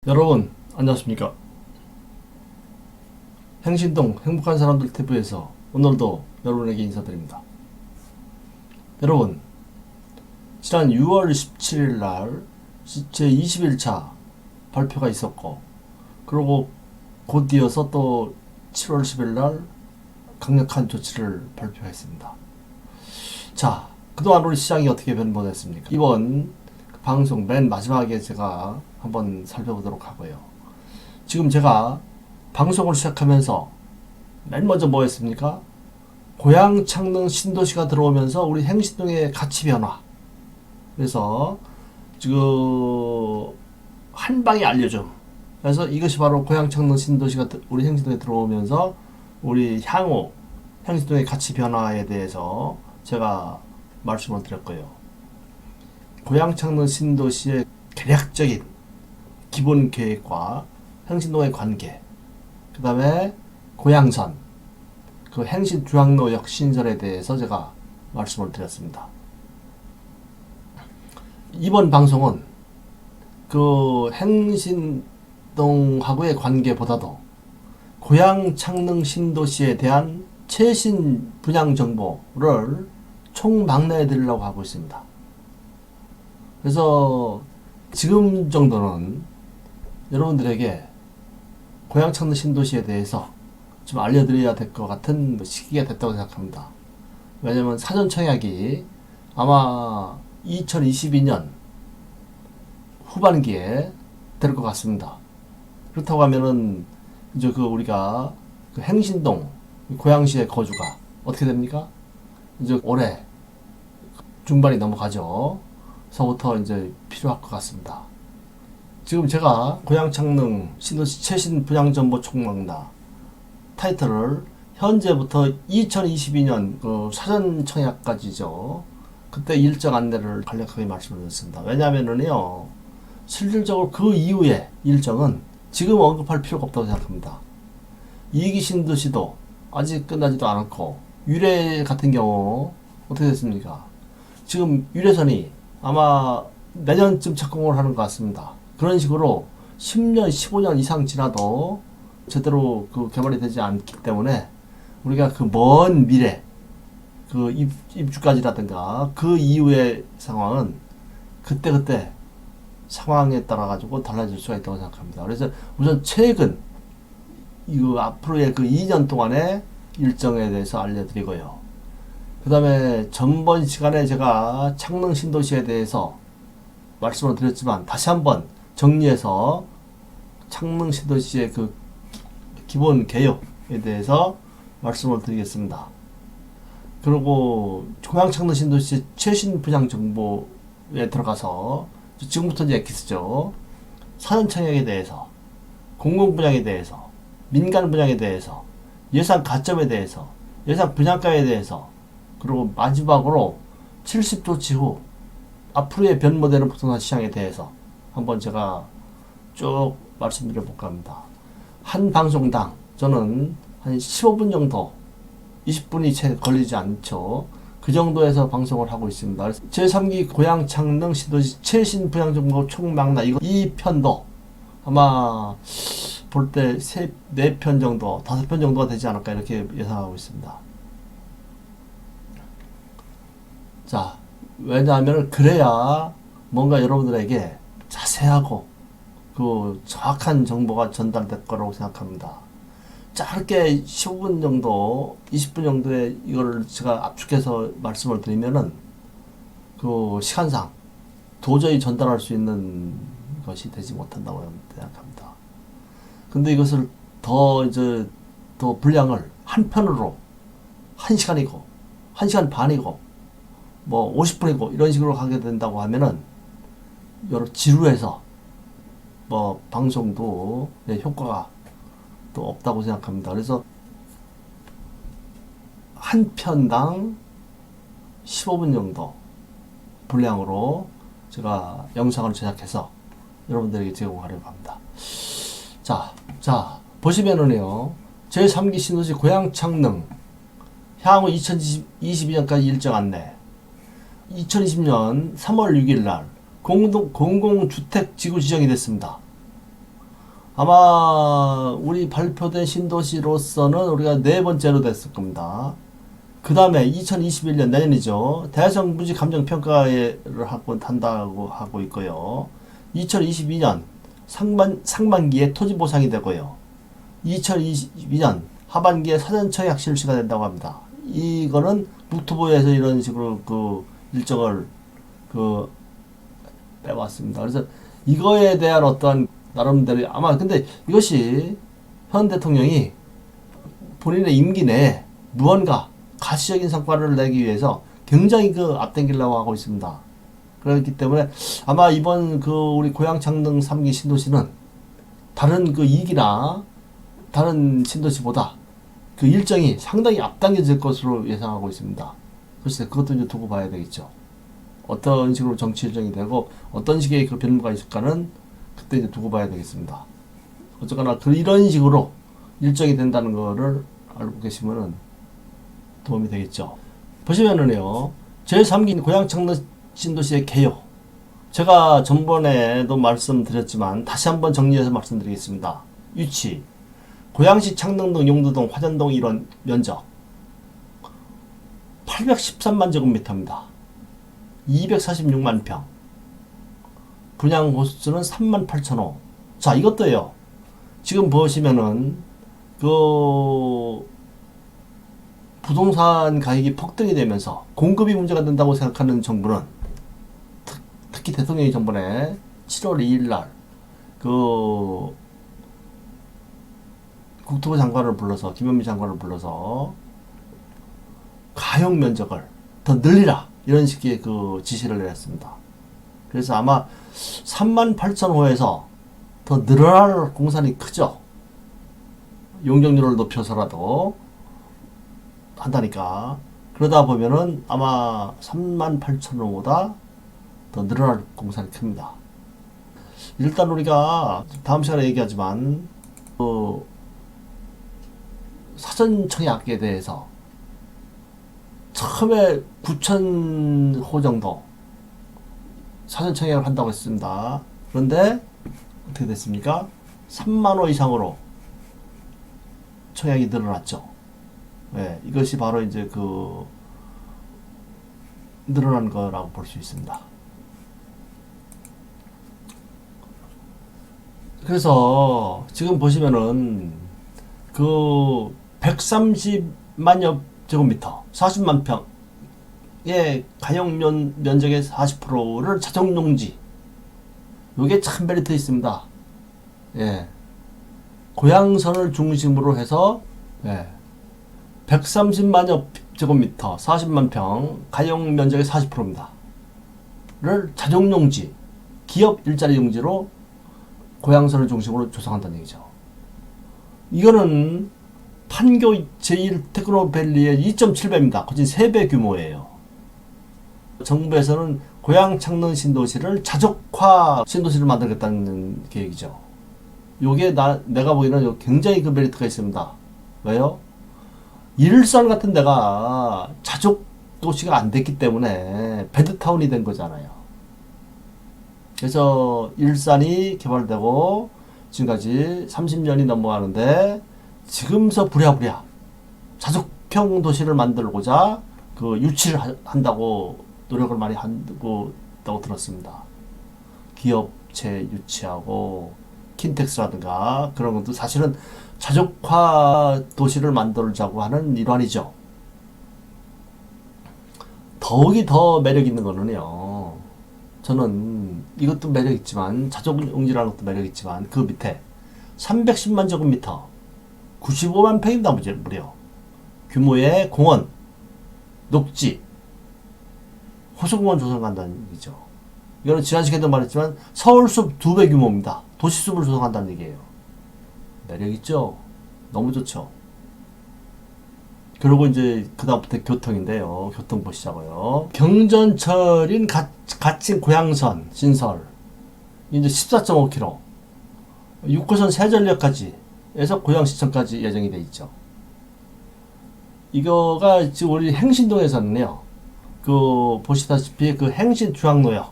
여러분 안녕하십니까. 행신동 행복한 사람들 TV에서 오늘도 여러분에게 인사드립니다. 여러분, 지난 6월 17일 날 제21차 발표가 있었고, 그리고 곧 이어서 또 7월 10일 날 강력한 조치를 발표했습니다. 자, 그동안 우리 시장이 어떻게 변모됐습니까? 이번 방송 맨 마지막에 제가 한번 살펴보도록 하고요. 지금 제가 방송을 시작하면서 맨 먼저 뭐 했습니까? 고향 창릉 신도시가 들어오면서 우리 행신동의 가치 변화. 그래서 지금 한 방에 알려줌. 그래서 이것이 바로 고향 창릉 신도시가 우리 행신동에 들어오면서 우리 향후 행신동의 가치 변화에 대해서 제가 말씀을 드렸고요. 고향 창릉 신도시의 개략적인 기본 계획과 행신동의 관계, 그 다음에 고향선, 그 행신 중앙로역 신설에 대해서 제가 말씀을 드렸습니다. 이번 방송은 그 행신동하고의 관계보다도 고향 창릉 신도시에 대한 최신 분양 정보를 총망라해 드리려고 하고 있습니다. 그래서 지금 정도는 여러분들에게 고향 창릉 신도시에 대해서 좀 알려드려야 될 것 같은 시기가 됐다고 생각합니다. 왜냐면 사전 청약이 아마 2022년 후반기에 될 것 같습니다. 그렇다고 하면은 이제 그 우리가 그 행신동 고양시의 거주가 어떻게 됩니까? 이제 올해 중반이 넘어가죠. 서부터 이제 필요할 것 같습니다. 지금 제가 고향 창릉 신도시 최신 분양 정보 총망라 타이틀을 현재부터 2022년 그 사전 청약까지죠. 그때 일정 안내를 간략하게 말씀을 드렸습니다. 왜냐하면은요, 실질적으로 그 이후의 일정은 지금 언급할 필요가 없다고 생각합니다. 이기 신도시도 아직 끝나지도 않았고, 유래 같은 경우 어떻게 됐습니까? 지금 유래선이 아마 내년쯤 착공을 하는 것 같습니다. 그런 식으로 10년, 15년 이상 지나도 제대로 그 개발이 되지 않기 때문에 우리가 그 먼 미래, 그 입주까지라든가 그 이후의 상황은 그때그때 상황에 따라 가지고 달라질 수가 있다고 생각합니다. 그래서 우선 최근 이거 앞으로의 그 2년 동안의 일정에 대해서 알려드리고요. 그 다음에 전번 시간에 제가 창릉 신도시에 대해서 말씀을 드렸지만 다시 한번 정리해서 창릉 신도시의 그 기본 개요에 대해서 말씀을 드리겠습니다. 그리고 고향 창릉 신도시 최신 분양 정보에 들어가서 지금부터 이제 엑기스죠. 사전 청약에 대해서, 공공 분양에 대해서, 민간 분양에 대해서, 예산 가점에 대해서, 예산 분양가에 대해서, 그리고 마지막으로 70조치 후 앞으로의 변모되는 부동산 시장에 대해서 한번 제가 쭉 말씀드려 볼까 합니다. 한 방송당 저는 한 15분 정도, 20분이 채 걸리지 않죠. 그 정도에서 방송을 하고 있습니다. 제3기 고향 창릉 신도시 최신 분양 정보 총망라 이 편도 아마 볼 때 4편 정도, 5편 정도가 되지 않을까 이렇게 예상하고 있습니다. 자, 왜냐하면 그래야 뭔가 여러분들에게 자세하고 그 정확한 정보가 전달될 거라고 생각합니다. 짧게 15분 정도, 20분 정도의 이걸 제가 압축해서 말씀을 드리면은 그 시간상 도저히 전달할 수 있는 것이 되지 못한다고 생각합니다. 근데 이것을 더 이제 더 분량을 한 편으로 1시간이고 1시간 반이고 뭐 50분이고 이런 식으로 하게 된다고 하면은 여러 지루해서 뭐 방송도 효과가 또 없다고 생각합니다. 그래서 한 편당 15분 정도 분량으로 제가 영상을 제작해서 여러분들에게 제공하려고 합니다. 자, 보시면은요, 제3기 신도시 고향 창릉 향후 2022년까지 일정 안내 2020년 3월 6일 날 공공주택 지구 지정이 됐습니다. 아마 우리 발표된 신도시로서는 우리가 네 번째로 됐을 겁니다. 그 다음에 2021년 내년이죠. 대성부지 감정평가를 한다고 하고 있고요. 2022년 상반기에 토지보상이 되고요. 2022년 하반기에 사전청약 실시가 된다고 합니다. 이거는 국토부에서 이런 식으로 그 일정을 빼왔습니다. 그래서 이거에 대한 어떤 나름대로 아마 근데 이것이 현 대통령이 본인의 임기 내에 무언가 가시적인 성과를 내기 위해서 굉장히 앞당기려고 하고 있습니다. 그렇기 때문에 아마 이번 우리 고양 창릉 3기 신도시는 다른 2기나 다른 신도시보다 일정이 상당히 앞당겨질 것으로 예상하고 있습니다. 글쎄 그것도 이제 두고 봐야 되겠죠. 어떤 식으로 정치 일정이 되고 어떤 식의 변화가 있을까는 그때 이제 두고 봐야 되겠습니다. 어쨌거나 이런 식으로 일정이 된다는 거를 알고 계시면은 도움이 되겠죠. 보시면은요, 제3기 고양 창릉 신도시의 개요. 제가 전번에도 말씀드렸지만 다시 한번 정리해서 말씀드리겠습니다. 위치, 고양시 창릉동, 용두동, 화전동 일원 면적 813만 제곱미터입니다. 246만 평. 분양 호수는 38,000호. 자, 이것도요. 지금 보시면은 부동산 가격이 폭등이 되면서 공급이 문제가 된다고 생각하는 정부는 특히 대통령이 전번에 7월 2일 날 국토부 장관을 불러서 김현미 장관을 불러서 가용 면적을 더 늘리라 이런 식의 지시를 내렸습니다. 그래서 아마 38,000호에서 더 늘어날 공산이 크죠. 용적률을 높여서라도 한다니까. 그러다 보면은 아마 38,000호보다 더 늘어날 공산이 큽니다. 일단 우리가 다음 시간에 얘기하지만 사전청약에 대해서 처음에 9,000호 정도 사전청약을 한다고 했습니다. 그런데 어떻게 됐습니까? 3만호 이상으로 청약이 늘어났죠. 네, 이것이 바로 이제 늘어난 거라고 볼 수 있습니다. 그래서 지금 보시면은 130만여 제곱미터 40만 평의 가용 면적의 40%를 자정용지. 요게 참 메리트 있습니다. 예. 고양선을 중심으로 해서 130만여 제곱미터 40만 평 가용 면적의 40%입니다. 를 자정용지, 기업 일자리 용지로 고양선을 중심으로 조성한다는 얘기죠. 이거는 판교 제1 테크노밸리의 2.7배입니다. 거진 3배 규모예요. 정부에서는 고양 창릉 신도시를 자족화 신도시를 만들겠다는 계획이죠. 요게 내가 보기에는 굉장히 메리트가 있습니다. 왜요? 일산 같은 데가 자족 도시가 안 됐기 때문에 배드타운이 된 거잖아요. 그래서 일산이 개발되고 지금까지 30년이 넘어가는데 지금서 부랴부랴 자족형 도시를 만들고자 유치를 한다고 노력을 많이 하고 있다고 들었습니다. 기업체 유치하고 킨텍스라든가 그런 것도 사실은 자족화 도시를 만들자고 하는 일환이죠. 더욱이 더 매력 있는 거는요. 저는 이것도 매력 있지만 자족용지라는 것도 매력 있지만 그 밑에 310만 제곱미터 95만 평입니다. 무려 규모의 공원, 녹지, 호수공원 조성한다는 얘기죠. 이거는 지난 시간에도 말했지만 서울숲 2배 규모입니다. 도시숲을 조성한다는 얘기예요. 매력 있죠? 너무 좋죠. 그리고 이제 그다음부터 교통인데요. 교통 보시자고요. 경전철인 가칭 고양선 신설 이제 14.5km 6호선 세전역까지 에서 고양시청까지 예정이 돼 있죠. 이거가 지금 우리 행신동에서는요. 보시다시피 행신 중앙로역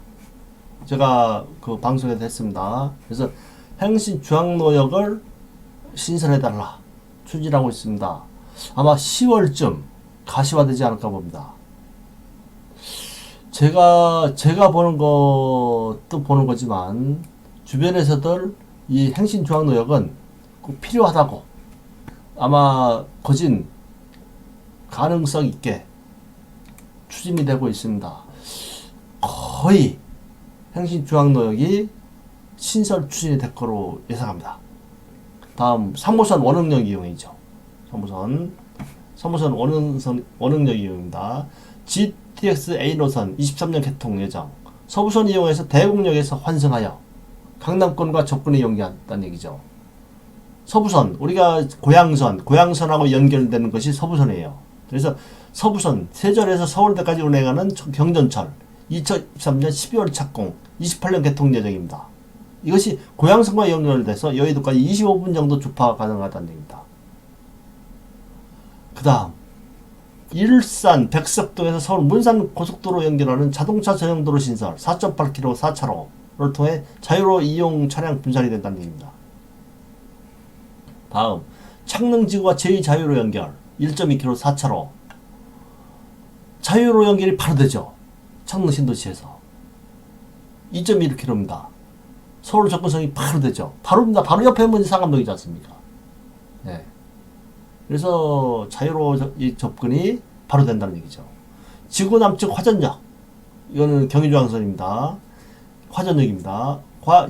제가 방송에서 했습니다. 그래서 행신 중앙로역을 신설해달라 추진하고 있습니다. 아마 10월쯤 가시화되지 않을까 봅니다. 제가 보는 것도 보는 거지만 주변에서들 이 행신 중앙로역은 꼭 필요하다고 아마 거진 가능성 있게 추진이 되고 있습니다. 거의 행신 중앙로역이 신설 추진이 될 거로 예상합니다. 다음 3호선 원흥역 이용이죠. 3호선 원흥역 이용입니다. GTX A 노선 23년 개통 예정. 서부선 이용해서 대곡역에서 환승하여 강남권과 접근에 연계한다는 얘기죠. 서부선, 우리가 고양선하고 연결되는 것이 서부선이에요. 그래서 서부선, 세전에서 서울대까지 운행하는 경전철 2023년 12월 착공, 28년 개통 예정입니다. 이것이 고양선과 연결돼서 여의도까지 25분 정도 주파가 가능하다는 얘기입니다. 그 다음 일산 백석동에서 서울 문산 고속도로 연결하는 자동차 전용도로 신설 4.8km 4차로를 통해 자유로 이용 차량 분산이 된다는 얘기입니다. 다음 창릉지구와 제2자유로 연결 1.2km 4차로 자유로 연결이 바로 되죠. 창릉 신도시에서 2.1km입니다. 서울 접근성이 바로 되죠. 바로입니다. 바로 옆에 있는 상암동이지 않습니까? 네. 그래서 자유로 접근이 바로 된다는 얘기죠. 지구 남측 화전역 이거는 경의중앙선입니다. 화전역입니다.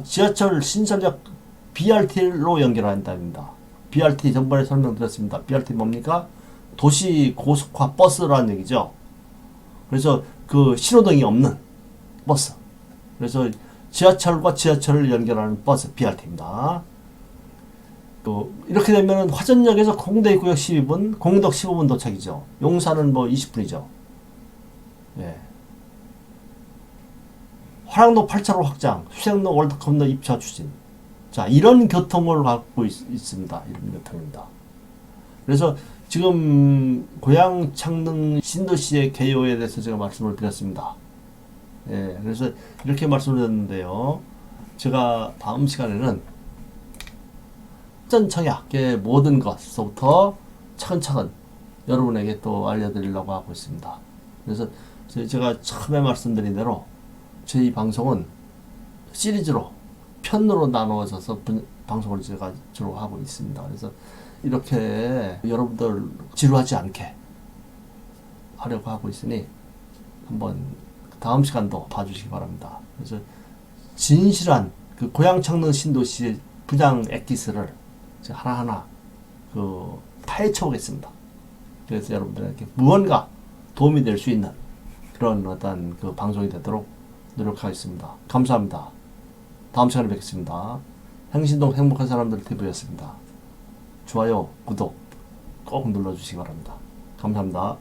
지하철 신설역 BRT로 연결한답니다. BRT 전번에 설명드렸습니다. BRT 뭡니까? 도시 고속화 버스라는 얘기죠. 그래서 그 신호등이 없는 버스. 그래서 지하철과 지하철을 연결하는 버스 BRT입니다. 또 이렇게 되면 화전역에서 공대 입구역 12분, 공덕 15분 도착이죠. 용산은 뭐 20분이죠. 예. 화랑도 8차로 확장, 수생로 월드컵로 입차 추진. 자, 이런 교통을 갖고 있습니다. 이런 교통입니다. 그래서 지금 고양 창릉 신도시의 개요에 대해서 제가 말씀을 드렸습니다. 예, 그래서 이렇게 말씀을 드렸는데요. 제가 다음 시간에는 전청약의 모든 것서부터 차근차근 여러분에게 또 알려드리려고 하고 있습니다. 그래서 제가 처음에 말씀드린 대로 저희 방송은 시리즈로 편으로 나누어져서 방송을 제가 주로 하고 있습니다. 그래서 이렇게 여러분들 지루하지 않게 하려고 하고 있으니 한번 다음 시간도 봐주시기 바랍니다. 그래서 진실한 그 고양 창릉 신도시의 분양 엑기스를 하나하나 파헤쳐 보겠습니다. 그래서 여러분들에게 무언가 도움이 될 수 있는 그런 어떤 그 방송이 되도록 노력하겠습니다. 감사합니다. 다음 시간에 뵙겠습니다. 행신동 행복한 사람들 TV였습니다. 좋아요, 구독 꼭 눌러주시기 바랍니다. 감사합니다.